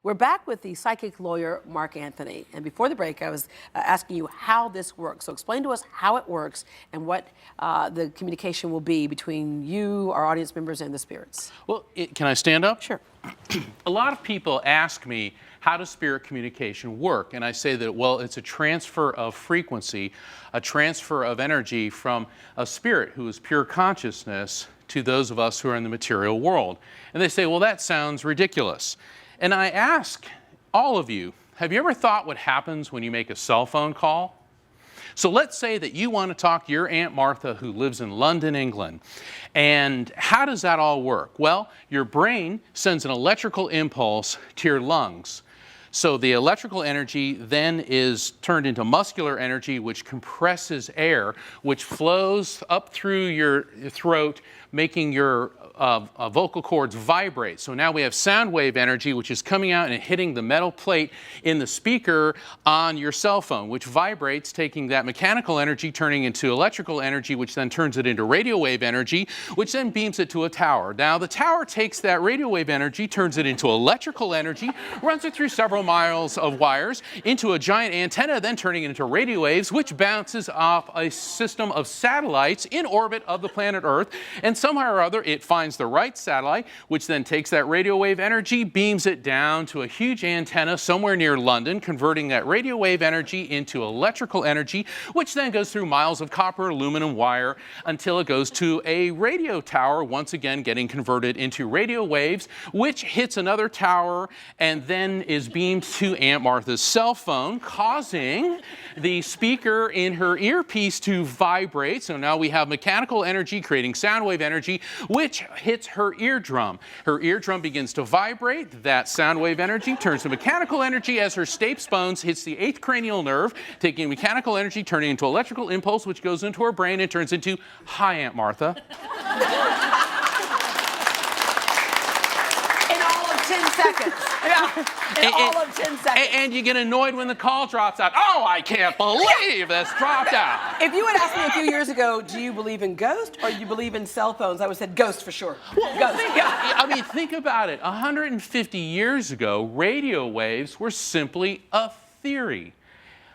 We're back with the psychic lawyer, Mark Anthony. And before the break, I was asking you how this works. So explain to us how it works and what the communication will be between you, our audience members, and the spirits. Well, can I stand up? Sure. A lot of people ask me, how does spirit communication work? And I say that, well, it's a transfer of frequency, a transfer of energy from a spirit who is pure consciousness to those of us who are in the material world. And they say, well, that sounds ridiculous. And I ask all of you, have you ever thought what happens when you make a cell phone call? So let's say that you want to talk to your Aunt Martha who lives in London, England. And how does that all work? Well, your brain sends an electrical impulse to your lungs. So the electrical energy then is turned into muscular energy, which compresses air, which flows up through your throat, making your vocal cords vibrate. So now we have sound wave energy, which is coming out and hitting the metal plate in the speaker on your cell phone, which vibrates, taking that mechanical energy, turning into electrical energy, which then turns it into radio wave energy, which then beams it to a tower. Now the tower takes that radio wave energy, turns it into electrical energy, runs it through several miles of wires into a giant antenna, then turning it into radio waves, which bounces off a system of satellites in orbit of the planet Earth, and somehow or other it finds the right satellite, which then takes that radio wave energy, beams it down to a huge antenna somewhere near London, converting that radio wave energy into electrical energy, which then goes through miles of copper, aluminum wire until it goes to a radio tower, once again getting converted into radio waves, which hits another tower and then is beamed to Aunt Martha's cell phone, causing the speaker in her earpiece to vibrate. So now we have mechanical energy creating sound wave energy, which hits her eardrum. Her eardrum begins to vibrate. That sound wave energy turns to mechanical energy as her stapes bones hits the 8th cranial nerve, taking mechanical energy, turning into electrical impulse, which goes into her brain and turns into, "Hi, Aunt Martha." In all of 10 seconds. Yeah. In all of 10 seconds. And you get annoyed when the call drops out. Oh, I can't believe this dropped out. If you had asked me a few years ago, do you believe in ghosts or do you believe in cell phones, I would have said ghost for sure. Ghost. I mean, think about it. 150 years ago, radio waves were simply a theory.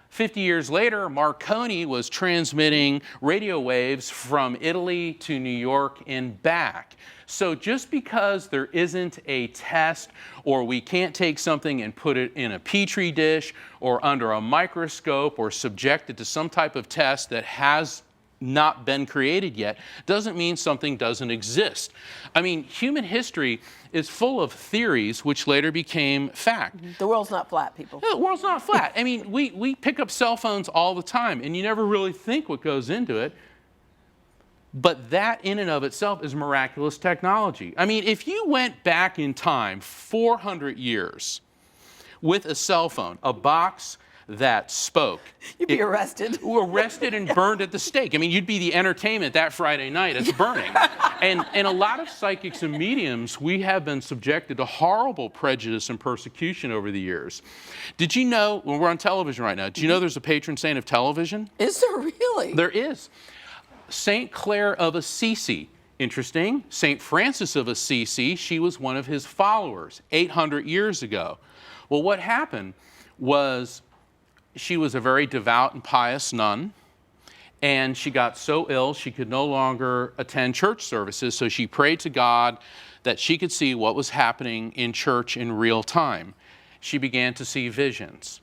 50 years later, Marconi was transmitting radio waves from Italy to New York and back. So just because there isn't a test, or we can't take something and put it in a petri dish or under a microscope or subject it to some type of test that has not been created yet, doesn't mean something doesn't exist. I mean, human history is full of theories which later became fact. The world's not flat, people. The world's not flat. I mean, we pick up cell phones all the time, and you never really think what goes into it. But that in and of itself is miraculous technology. I mean, if you went back in time 400 years with a cell phone, a box that spoke. You'd be arrested. Arrested and burned at the stake. I mean, you'd be the entertainment that Friday night. It's burning. And a lot of psychics and mediums, we have been subjected to horrible prejudice and persecution over the years. Did you know, when we're on television right now, do you know there's a patron saint of television? Is there really? There is. Saint Clare of Assisi. Interesting. Saint Francis of Assisi, she was one of his followers 800 years ago. Well, what happened was she was a very devout and pious nun, and she got so ill she could no longer attend church services, so she prayed to God that she could see what was happening in church in real time. She began to see visions.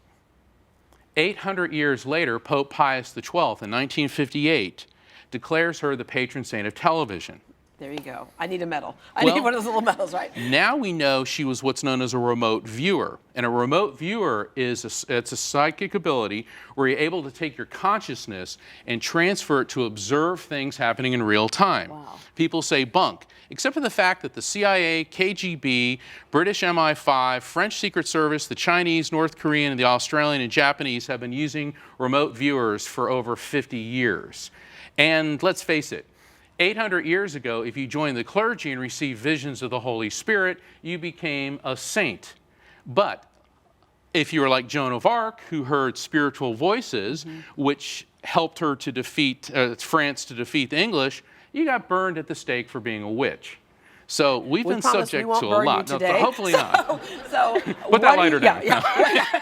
800 years later, Pope Pius XII in 1958 declares her the patron saint of television. There you go. I need a medal. I need one of those little medals, right? Now we know she was what's known as a remote viewer. And a remote viewer is it's a psychic ability where you're able to take your consciousness and transfer it to observe things happening in real time. Wow. People say bunk, except for the fact that the CIA, KGB, British MI5, French Secret Service, the Chinese, North Korean, and the Australian and Japanese have been using remote viewers for over 50 years. And let's face it, 800 years ago, if you joined the clergy and received visions of the Holy Spirit, you became a saint. But if you were like Joan of Arc, who heard spiritual voices, which helped her to defeat France to defeat the English, you got burned at the stake for being a witch. So we've We been promise we subject won't to a burn you lot. No, today. hopefully not. So Put that what do lighter you- down. Yeah, yeah.